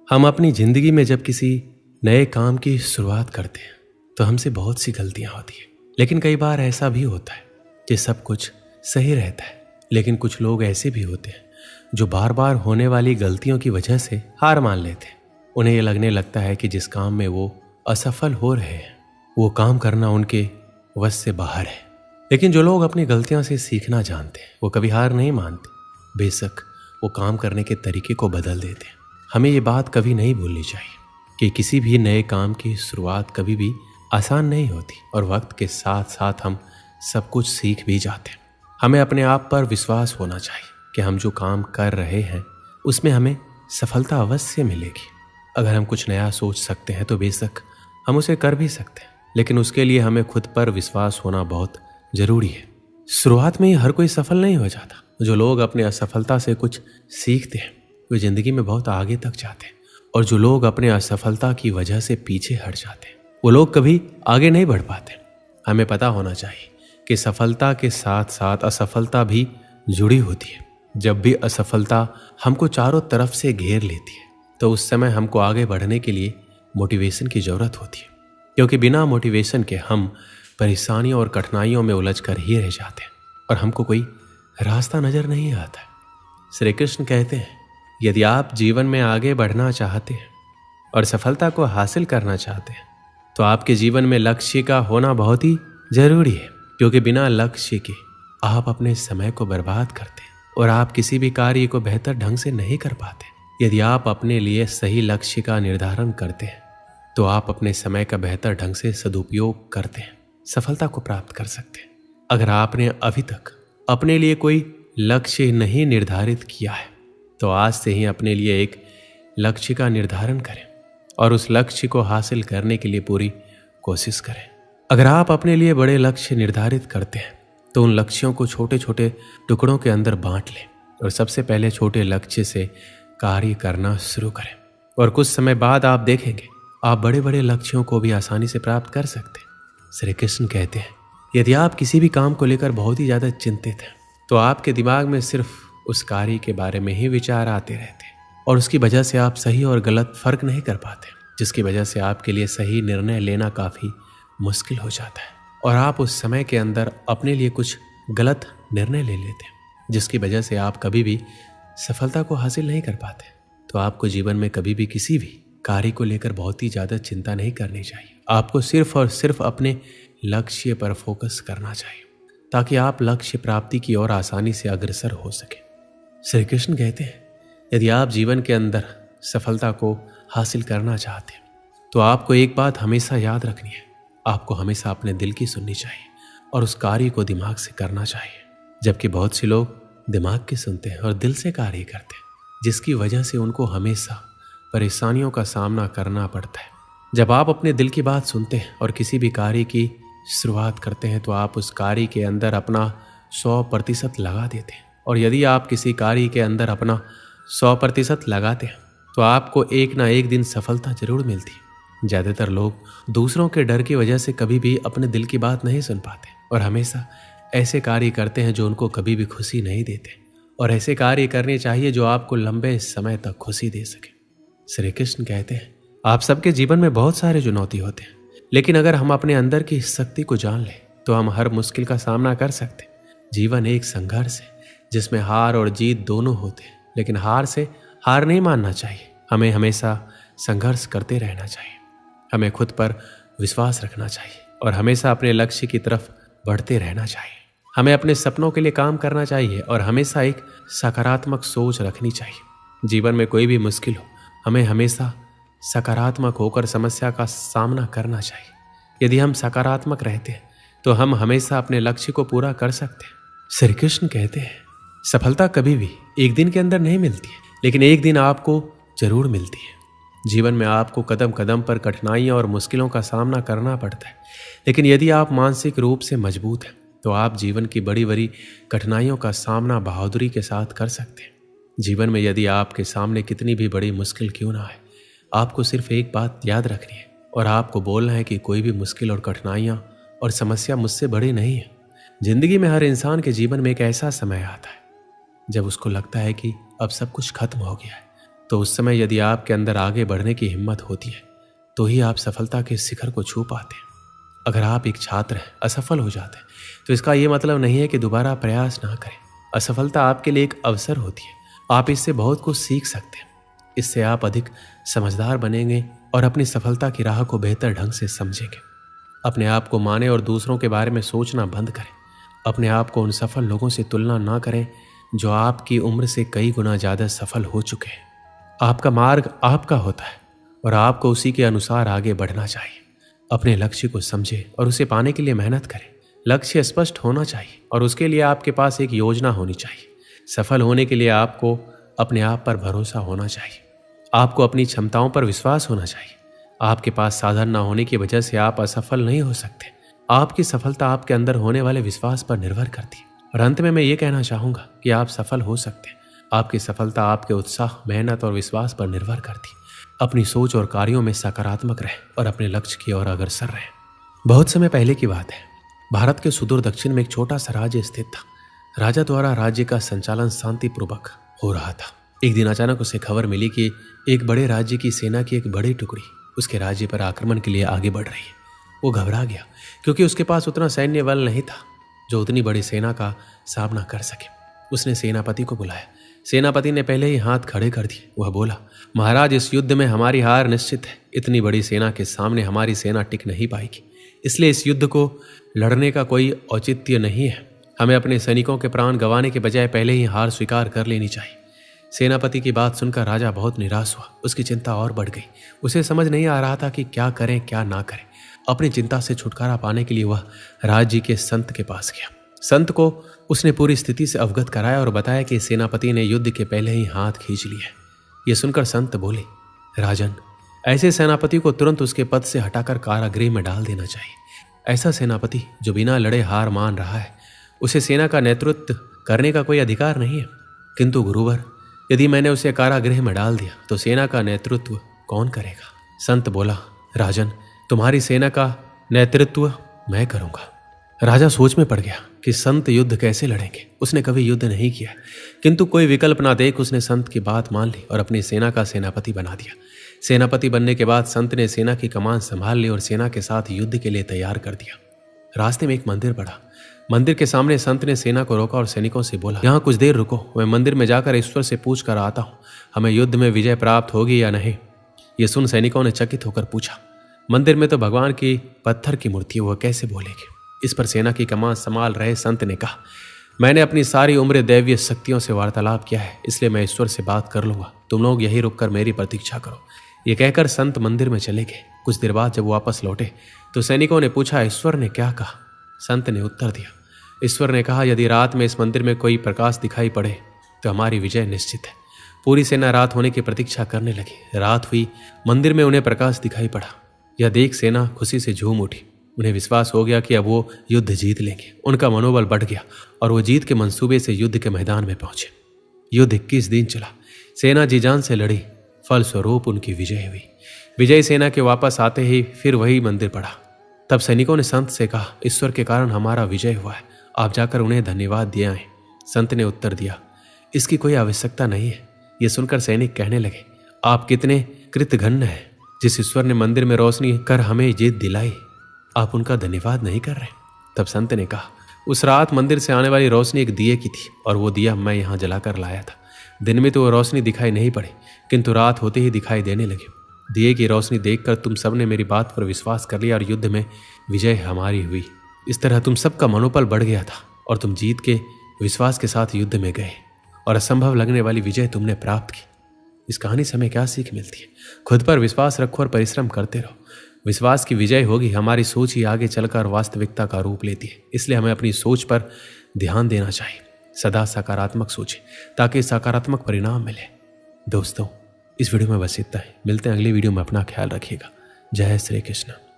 हम अपनी जिंदगी में जब किसी नए काम की शुरुआत करते हैं तो हमसे बहुत सी गलतियां होती है, लेकिन कई बार ऐसा भी होता है कि सब कुछ सही रहता है। लेकिन कुछ लोग ऐसे भी होते हैं जो बार बार होने वाली गलतियों की वजह से हार मान लेते हैं। उन्हें ये लगने लगता है कि जिस काम में वो असफल हो रहे हैं वो काम करना उनके वश से बाहर है। लेकिन जो लोग अपनी गलतियों से सीखना जानते हैं वो कभी हार नहीं मानते, बेशक वो काम करने के तरीके को बदल देते हैं। हमें ये बात कभी नहीं भूलनी चाहिए कि किसी भी नए काम की शुरुआत कभी भी आसान नहीं होती और वक्त के साथ साथ हम सब कुछ सीख भी जाते हैं। हमें अपने आप पर विश्वास होना चाहिए कि हम जो काम कर रहे हैं उसमें हमें सफलता अवश्य मिलेगी। अगर हम कुछ नया सोच सकते हैं तो बेशक हम उसे कर भी सकते हैं, लेकिन उसके लिए हमें खुद पर विश्वास होना बहुत जरूरी है। शुरुआत में ही हर कोई सफल नहीं हो जाता। जो लोग अपने असफलता से कुछ सीखते हैं वे जिंदगी में बहुत आगे तक जाते हैं, और जो लोग अपने असफलता की वजह से पीछे हट जाते हैं वो लोग कभी आगे नहीं बढ़ पाते। हमें पता होना चाहिए कि सफलता के साथ साथ असफलता भी जुड़ी होती है। जब भी असफलता हमको चारों तरफ से घेर लेती है तो उस समय हमको आगे बढ़ने के लिए मोटिवेशन की जरूरत होती है, क्योंकि बिना मोटिवेशन के हम परेशानियों और कठिनाइयों में उलझ कर ही रह जाते हैं और हमको कोई रास्ता नजर नहीं आता है। श्री कृष्ण कहते हैं, यदि आप जीवन में आगे बढ़ना चाहते हैं और सफलता को हासिल करना चाहते हैं तो आपके जीवन में लक्ष्य का होना बहुत ही जरूरी है, क्योंकि बिना लक्ष्य के आप अपने समय को बर्बाद करते हैं और आप किसी भी कार्य को बेहतर ढंग से नहीं कर पाते। यदि आप अपने लिए सही लक्ष्य का निर्धारण करते हैं तो आप अपने समय का बेहतर ढंग से सदुपयोग करते हैं सफलता को प्राप्त कर सकते हैं। अगर आपने अभी तक अपने लिए कोई लक्ष्य नहीं निर्धारित किया है तो आज से ही अपने लिए एक लक्ष्य का निर्धारण करें और उस लक्ष्य को हासिल करने के लिए पूरी कोशिश करें। अगर आप अपने लिए बड़े लक्ष्य निर्धारित करते हैं तो उन लक्ष्यों को छोटे छोटे टुकड़ों के अंदर बांट लें और सबसे पहले छोटे लक्ष्य से कार्य करना शुरू करें, और कुछ समय बाद आप देखेंगे आप बड़े बड़े लक्ष्यों को भी आसानी से प्राप्त कर सकते हैं। श्री कृष्ण कहते हैं, यदि आप किसी भी काम को लेकर बहुत ही ज़्यादा चिंतित हैं तो आपके दिमाग में सिर्फ उस कार्य के बारे में ही विचार आते रहते हैं और उसकी वजह से आप सही और गलत फर्क नहीं कर पाते, जिसकी वजह से आपके लिए सही निर्णय लेना काफ़ी मुश्किल हो जाता है और आप उस समय के अंदर अपने लिए कुछ गलत निर्णय ले लेते हैं, जिसकी वजह से आप कभी भी सफलता को हासिल नहीं कर पाते। तो आपको जीवन में कभी भी किसी भी कार्य को लेकर बहुत ही ज़्यादा चिंता नहीं करनी चाहिए। आपको सिर्फ और सिर्फ अपने लक्ष्य पर फोकस करना चाहिए ताकि आप लक्ष्य प्राप्ति की ओर आसानी से अग्रसर हो सके। श्री कृष्ण कहते हैं, यदि आप जीवन के अंदर सफलता को हासिल करना चाहते हैं तो आपको एक बात हमेशा याद रखनी है, आपको हमेशा अपने दिल की सुननी चाहिए और उस कार्य को दिमाग से करना चाहिए। जबकि बहुत से लोग दिमाग की सुनते हैं और दिल से कार्य करते हैं, जिसकी वजह से उनको हमेशा परेशानियों का सामना करना पड़ता है। जब आप अपने दिल की बात सुनते हैं और किसी भी कार्य की शुरुआत करते हैं तो आप उस कार्य के अंदर अपना 100% लगा देते हैं, और यदि आप किसी कार्य के अंदर अपना 100% लगाते हैं तो आपको एक ना एक दिन सफलता जरूर मिलती है। ज़्यादातर लोग दूसरों के डर की वजह से कभी भी अपने दिल की बात नहीं सुन पाते और हमेशा ऐसे कार्य करते हैं जो उनको कभी भी खुशी नहीं देते, और ऐसे कार्य करने चाहिए जो आपको लंबे समय तक खुशी दे सके। श्री कृष्ण कहते हैं, आप सबके जीवन में बहुत सारे चुनौती होते हैं, लेकिन अगर हम अपने अंदर की शक्ति को जान लें तो हम हर मुश्किल का सामना कर सकते हैं। जीवन एक संघर्ष है जिसमें हार और जीत दोनों होते हैं, लेकिन हार से हार नहीं मानना चाहिए। हमें हमेशा संघर्ष करते रहना चाहिए, हमें खुद पर विश्वास रखना चाहिए और हमेशा अपने लक्ष्य की तरफ बढ़ते रहना चाहिए। हमें अपने सपनों के लिए काम करना चाहिए और हमेशा एक सकारात्मक सोच रखनी चाहिए। जीवन में कोई भी मुश्किल हो, हमें हमेशा सकारात्मक होकर समस्या का सामना करना चाहिए। यदि हम सकारात्मक रहते हैं तो हम हमेशा अपने लक्ष्य को पूरा कर सकते हैं। श्री कृष्ण कहते हैं, सफलता कभी भी एक दिन के अंदर नहीं मिलती है, लेकिन एक दिन आपको जरूर मिलती है। जीवन में आपको कदम कदम पर कठिनाइयाँ और मुश्किलों का सामना करना पड़ता है, लेकिन यदि आप मानसिक रूप से मजबूत हैं तो आप जीवन की बड़ी बड़ी कठिनाइयों का सामना बहादुरी के साथ कर सकते हैं। जीवन में यदि आपके सामने कितनी भी बड़ी मुश्किल क्यों ना आए, आपको सिर्फ एक बात याद रखनी है और आपको बोलना है कि कोई भी मुश्किल और कठिनाइयाँ और समस्या मुझसे बड़ी नहीं है। जिंदगी में हर इंसान के जीवन में एक ऐसा समय आता है जब उसको लगता है कि अब सब कुछ खत्म हो गया है, तो उस समय यदि आपके अंदर आगे बढ़ने की हिम्मत होती है तो ही आप सफलता के शिखर को छू पाते हैं। अगर आप एक छात्र हैं, असफल हो जाते हैं, तो इसका ये मतलब नहीं है कि दोबारा प्रयास ना करें। असफलता आपके लिए एक अवसर होती है। आप इससे बहुत कुछ सीख सकते हैं। इससे आप अधिक समझदार बनेंगे और अपनी सफलता की राह को बेहतर ढंग से समझेंगे। अपने आप को माने और दूसरों के बारे में सोचना बंद करें। अपने आप को उन सफल लोगों से तुलना ना करें जो आपकी उम्र से कई गुना ज़्यादा सफल हो चुके हैं। आपका मार्ग आपका होता है और आपको उसी के अनुसार आगे बढ़ना चाहिए। अपने लक्ष्य को समझें और उसे पाने के लिए मेहनत करें। लक्ष्य स्पष्ट होना चाहिए और उसके लिए आपके पास एक योजना होनी चाहिए। सफल होने के लिए आपको अपने आप पर भरोसा होना चाहिए। आपको अपनी क्षमताओं पर विश्वास होना चाहिए। आपके पास साधन न होने की वजह से आप असफल नहीं हो सकते। आपकी सफलता आपके अंदर होने वाले विश्वास पर निर्भर करती है। और अंत में मैं ये कहना चाहूँगा कि आप सफल हो सकते हैं। आपकी सफलता आपके उत्साह, मेहनत और विश्वास पर निर्भर करती है। अपनी सोच और कार्यों में सकारात्मक रहें और अपने लक्ष्य की ओर अग्रसर रहें। बहुत समय पहले की बात है। भारत के सुदूर दक्षिण में एक छोटा सा राज्य स्थित था। राजा द्वारा राज्य का संचालन शांतिपूर्वक हो रहा था। एक दिन अचानक उसे खबर मिली कि एक बड़े राज्य की सेना की एक बड़ी टुकड़ी उसके राज्य पर आक्रमण के लिए आगे बढ़ रही है। वो घबरा गया क्योंकि उसके पास उतना सैन्य बल नहीं था जो उतनी बड़ी सेना का सामना कर सके। उसने सेनापति को बुलाया। सेनापति ने पहले ही हाथ खड़े कर दिए। वह बोला, महाराज, इस युद्ध में हमारी हार निश्चित है। इतनी बड़ी सेना के सामने हमारी सेना टिक नहीं पाएगी, इसलिए इस युद्ध को लड़ने का कोई औचित्य नहीं है। हमें अपने सैनिकों के प्राण गंवाने के बजाय पहले ही हार स्वीकार कर लेनी चाहिए। सेनापति की बात सुनकर राजा बहुत निराश हुआ। उसकी चिंता और बढ़ गई। उसे समझ नहीं आ रहा था कि क्या करें क्या ना करें। अपनी चिंता से छुटकारा पाने के लिए वह राज्य के संत के पास गया। संत को उसने पूरी स्थिति से अवगत कराया और बताया कि सेनापति ने युद्ध के पहले ही हाथ खींच लिया है। यह सुनकर संत बोले, राजन, ऐसे सेनापति को तुरंत उसके पद से हटाकर कारागृह में डाल देना चाहिए। ऐसा सेनापति जो बिना लड़े हार मान रहा है, उसे सेना का नेतृत्व करने का कोई अधिकार नहीं है। किंतु गुरुवर, यदि मैंने उसे कारागृह में डाल दिया तो सेना का नेतृत्व कौन करेगा? संत बोला, राजन, तुम्हारी सेना का नेतृत्व मैं करूंगा। राजा सोच में पड़ गया कि संत युद्ध कैसे लड़ेंगे। उसने कभी युद्ध नहीं किया, किंतु कोई विकल्प ना देख उसने संत की बात मान ली और अपनी सेना का सेनापति बना दिया। सेनापति बनने के बाद संत ने सेना की कमान संभाल ली और सेना के साथ युद्ध के लिए तैयार कर दिया। रास्ते में एक मंदिर पड़ा। मंदिर के सामने संत ने सेना को रोका और सैनिकों से बोला, यहाँ कुछ देर रुको, मैं मंदिर में जाकर ईश्वर से पूछ कर आता हूँ, हमें युद्ध में विजय प्राप्त होगी या नहीं। ये सुन सैनिकों ने चकित होकर पूछा, मंदिर में तो भगवान की पत्थर की मूर्ति है, वह कैसे बोलेगी? इस पर सेना की कमान संभाल रहे संत ने कहा, मैंने अपनी सारी उम्र दैवीय शक्तियों से वार्तालाप किया है, इसलिए मैं ईश्वर से बात कर लूंगा। तुम लोग यहीं रुककर मेरी प्रतीक्षा करो। ये कहकर संत मंदिर में चले गए। कुछ देर बाद जब वापस लौटे तो सैनिकों ने पूछा, ईश्वर ने क्या कहा? संत ने उत्तर दिया, ईश्वर ने कहा, यदि रात में इस मंदिर में कोई प्रकाश दिखाई पड़े तो हमारी विजय निश्चित है। पूरी सेना रात होने की प्रतीक्षा करने लगी। रात हुई, मंदिर में उन्हें प्रकाश दिखाई पड़ा। यह देख सेना खुशी से झूम उठी। उन्हें विश्वास हो गया कि अब वो युद्ध जीत लेंगे। उनका मनोबल बढ़ गया और वो जीत के मंसूबे से युद्ध के मैदान में पहुंचे। युद्ध 21 दिन चला। सेना जी जान से लड़ी, फलस्वरूप उनकी विजय हुई। विजयी सेना के वापस आते ही फिर वही मंदिर पड़ा। तब सैनिकों ने संत से कहा, ईश्वर के कारण हमारा विजय हुआ है, आप जाकर उन्हें धन्यवाद दिए आए। संत ने उत्तर दिया, इसकी कोई आवश्यकता नहीं है। ये सुनकर सैनिक कहने लगे, आप कितने कृतघ्न हैं। जिस ईश्वर ने मंदिर में रोशनी कर हमें जीत दिलाई, आप उनका धन्यवाद नहीं कर रहे। तब संत ने कहा, उस रात मंदिर से आने वाली रोशनी एक दिए की थी और वो दिया मैं यहाँ जलाकर लाया था। दिन में तो वो रोशनी दिखाई नहीं पड़ी, किंतु रात होते ही दिखाई देने लगी। दिए की रोशनी देखकर तुम सब ने मेरी बात पर विश्वास कर लिया और युद्ध में विजय हमारी हुई। इस तरह तुम सबका मनोबल बढ़ गया था और तुम जीत के विश्वास के साथ युद्ध में गए और असंभव लगने वाली विजय तुमने प्राप्त की। इस कहानी से हमें क्या सीख मिलती है? खुद पर विश्वास रखो और परिश्रम करते रहो। विश्वास की विजय होगी। हमारी सोच ही आगे चलकर वास्तविकता का रूप लेती है, इसलिए हमें अपनी सोच पर ध्यान देना चाहिए। सदा सकारात्मक सोचें ताकि सकारात्मक परिणाम मिले। दोस्तों, इस वीडियो में बस इतना ही। मिलते हैं अगली वीडियो में। अपना ख्याल रखिएगा। जय श्री कृष्ण।